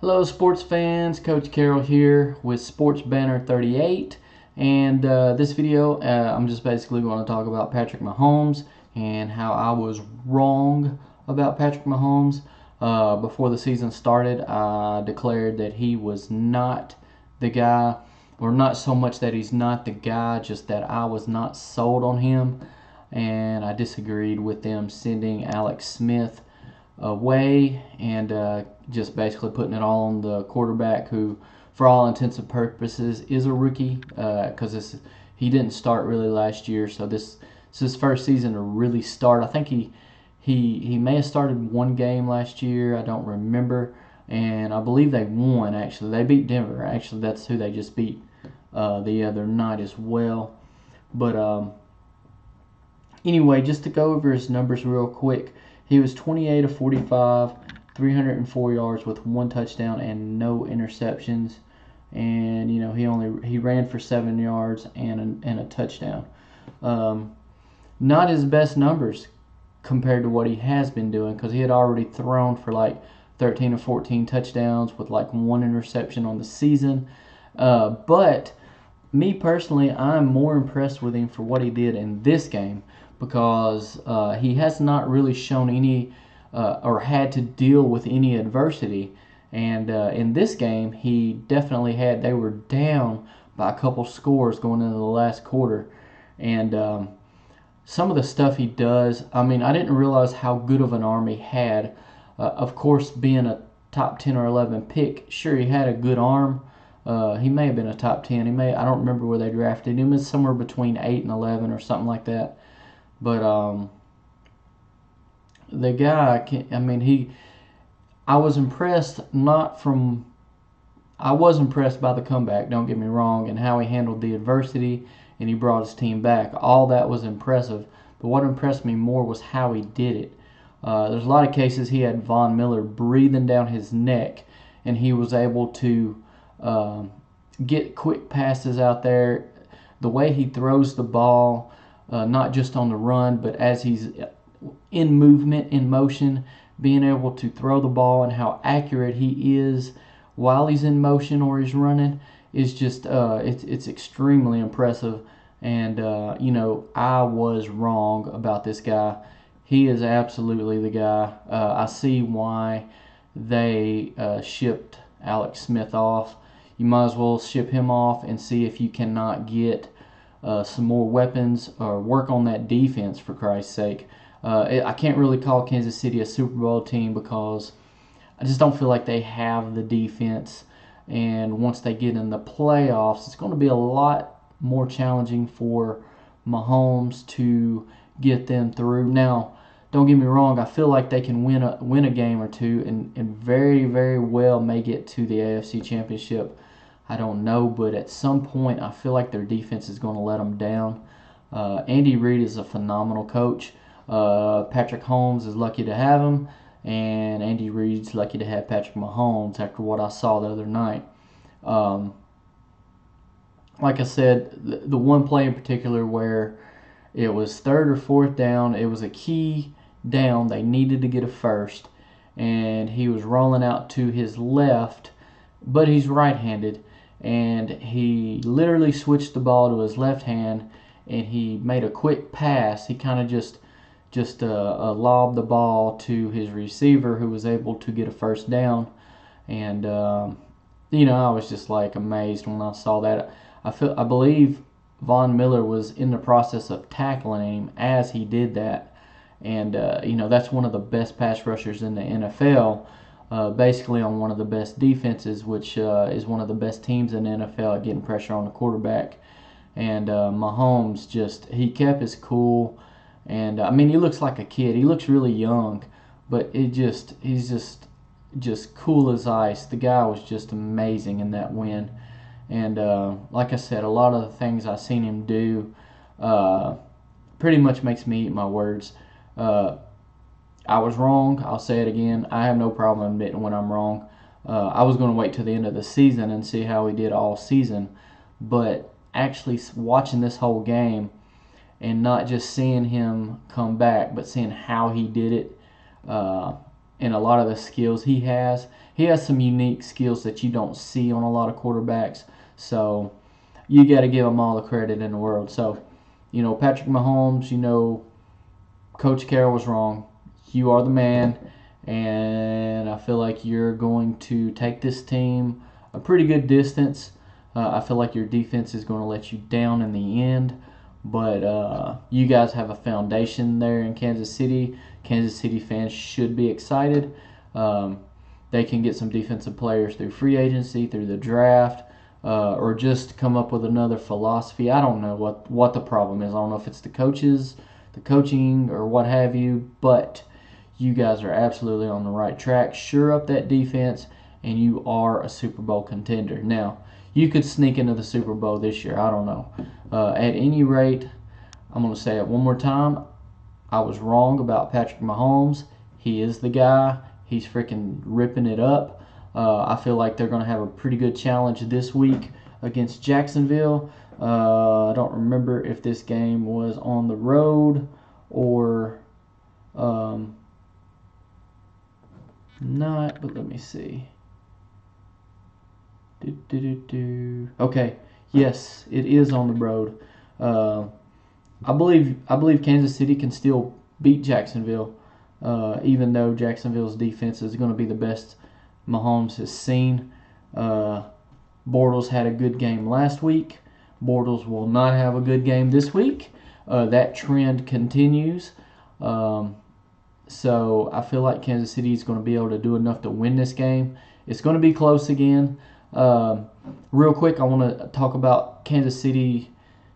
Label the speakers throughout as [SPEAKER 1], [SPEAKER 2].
[SPEAKER 1] Hello, sports fans. Coach Carroll here with Sports Banner 38. And this video, I'm just basically going to talk about Patrick Mahomes and how I was wrong about Patrick Mahomes. Before the season started, I declared that he was not the guy, or not so much that he's not the guy, just that I was not sold on him. And I disagreed with them sending Alex Smith away and just basically putting it all on the quarterback, who, for all intents and purposes, is a rookie because he didn't start really last year, so this is his first season to really start. I think he may have started one game last year. I don't remember, and I believe they won. Actually, they beat Denver. Actually, that's who they just beat the other night as well. But anyway, just to go over his numbers real quick. He was 28 of 45, 304 yards with one touchdown and no interceptions. And he ran for 7 yards and a touchdown. Not his best numbers compared to what he has been doing, because he had already thrown for like 13 or 14 touchdowns with like one interception on the season. But me personally, I'm more impressed with him for what he did in this game, because he has not really shown any or had to deal with any adversity. And in this game, he definitely had. They were down by a couple scores going into the last quarter. And some of the stuff he does, I mean, I didn't realize how good of an arm he had. Of course, being a top 10 or 11 pick, sure, he had a good arm. He may have been a top 10. I don't remember where they drafted him. It's somewhere between 8 and 11 or something like that. But the guy, I was impressed I was impressed by the comeback, don't get me wrong, and how he handled the adversity, and he brought his team back. All that was impressive. But what impressed me more was how he did it. There's a lot of cases he had Von Miller breathing down his neck, and he was able to get quick passes out there. The way he throws the ball, not just on the run, but as he's in movement, in motion, being able to throw the ball, and how accurate he is while he's in motion or he's running is just it's extremely impressive. And I was wrong about this guy. He is absolutely the guy. I see why they shipped Alex Smith off. You might as well ship him off and see if you cannot get some more weapons or work on that defense, for Christ's sake. I can't really call Kansas City a Super Bowl team because I just don't feel like they have the defense. And once they get in the playoffs, it's going to be a lot more challenging for Mahomes to get them through. Now, don't get me wrong, I feel like they can win a game or two and very, very well may get to the AFC Championship. I don't know, but at some point I feel like their defense is going to let them down. Andy Reid is a phenomenal coach. Patrick Mahomes is lucky to have him, and Andy Reid's lucky to have Patrick Mahomes after what I saw the other night. Like I said, the one play in particular where it was third or fourth down, it was a key down. They needed to get a first, and he was rolling out to his left, but he's right-handed, and he literally switched the ball to his left hand, and he made a quick pass. He kind of just lobbed the ball to his receiver, who was able to get a first down. And I was just like amazed when I saw that. I believe Von Miller was in the process of tackling him as he did that. And that's one of the best pass rushers in the NFL, basically on one of the best defenses, which is one of the best teams in the NFL at getting pressure on the quarterback. And Mahomes he kept his cool. And he looks like a kid. He looks really young, but he's just cool as ice. The guy was just amazing in that win. And like I said, a lot of the things I've seen him do pretty much makes me eat my words. I was wrong. I'll say it again. I have no problem admitting when I'm wrong. I was going to wait till the end of the season and see how he did all season. But actually watching this whole game, and not just seeing him come back, but seeing how he did it, and a lot of the skills he has. He has some unique skills that you don't see on a lot of quarterbacks. So you got to give him all the credit in the world. So, Patrick Mahomes, Coach Carroll was wrong. You are the man, and I feel like you're going to take this team a pretty good distance. I feel like your defense is going to let you down in the end, but you guys have a foundation there in Kansas City. Kansas City fans should be excited. They can get some defensive players through free agency, through the draft, or just come up with another philosophy. I don't know what the problem is. I don't know if it's the coaches, the coaching, or what have you, but you guys are absolutely on the right track. Shore up that defense, and you are a Super Bowl contender. Now, you could sneak into the Super Bowl this year. I don't know. At any rate, I'm going to say it one more time. I was wrong about Patrick Mahomes. He is the guy. He's freaking ripping it up. I feel like they're going to have a pretty good challenge this week against Jacksonville. I don't remember if this game was on the road or not, but let me see. Okay, yes, it is on the road. I believe Kansas City can still beat Jacksonville, even though Jacksonville's defense is going to be the best Mahomes has seen. Bortles had a good game last week. Bortles will not have a good game this week. That trend continues. So I feel like Kansas City is going to be able to do enough to win this game. It's going to be close again. Real quick, I want to talk about Kansas City,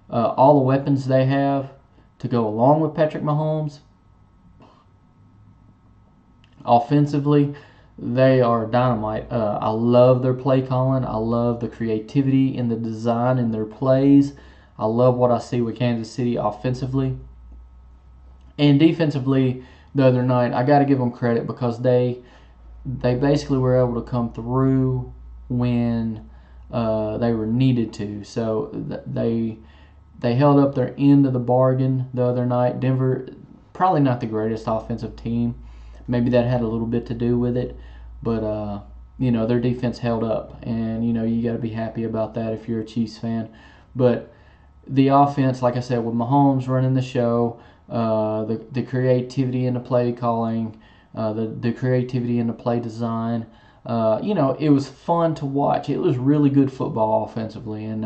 [SPEAKER 1] all the weapons they have to go along with Patrick Mahomes. Offensively, they are dynamite. I love their play calling. I love the creativity in the design in their plays. I love what I see with Kansas City offensively. And defensively, the other night, I got to give them credit because they basically were able to come through when they were needed to. So they held up their end of the bargain the other night. Denver, probably not the greatest offensive team. Maybe that had a little bit to do with it. But, their defense held up. And, you got to be happy about that if you're a Chiefs fan. But the offense, like I said, with Mahomes running the show, the creativity in the play calling, the creativity in the play design, it was fun to watch. It was really good football offensively. And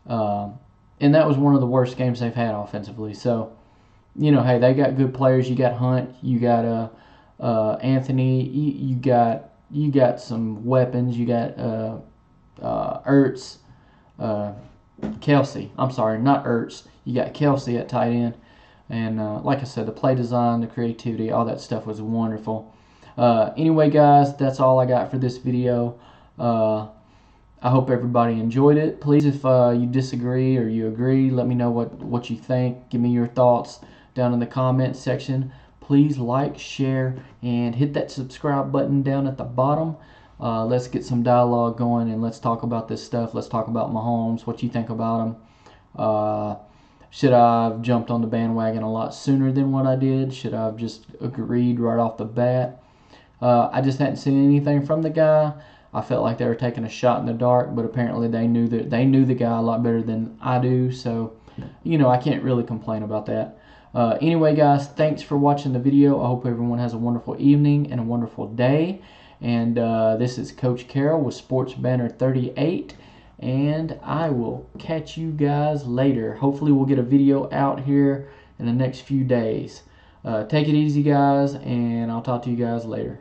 [SPEAKER 1] that was one of the worst games they've had offensively. So, hey, they got good players. You got Hunt. You got Anthony. You got some weapons. You got Ertz, Kelsey. I'm sorry, not Ertz. You got Kelsey at tight end. And like I said, the play design, the creativity, all that stuff was wonderful. Anyway, guys, that's all I got for this video. I hope everybody enjoyed it. Please, if you disagree or you agree, let me know what you think. Give me your thoughts down in the comments section. Please like, share, and hit that subscribe button down at the bottom. Let's get some dialogue going, and let's talk about this stuff. Let's talk about Mahomes, what you think about him. Should I have jumped on the bandwagon a lot sooner than what I did? Should I have just agreed right off the bat? I just hadn't seen anything from the guy. I felt like they were taking a shot in the dark, but apparently they knew the guy a lot better than I do. So, I can't really complain about that. Anyway, guys, thanks for watching the video. I hope everyone has a wonderful evening and a wonderful day. And this is Coach Carroll with Sports Banner 38. And I will catch you guys later. Hopefully we'll get a video out here in the next few days. Take it easy, guys, and I'll talk to you guys later.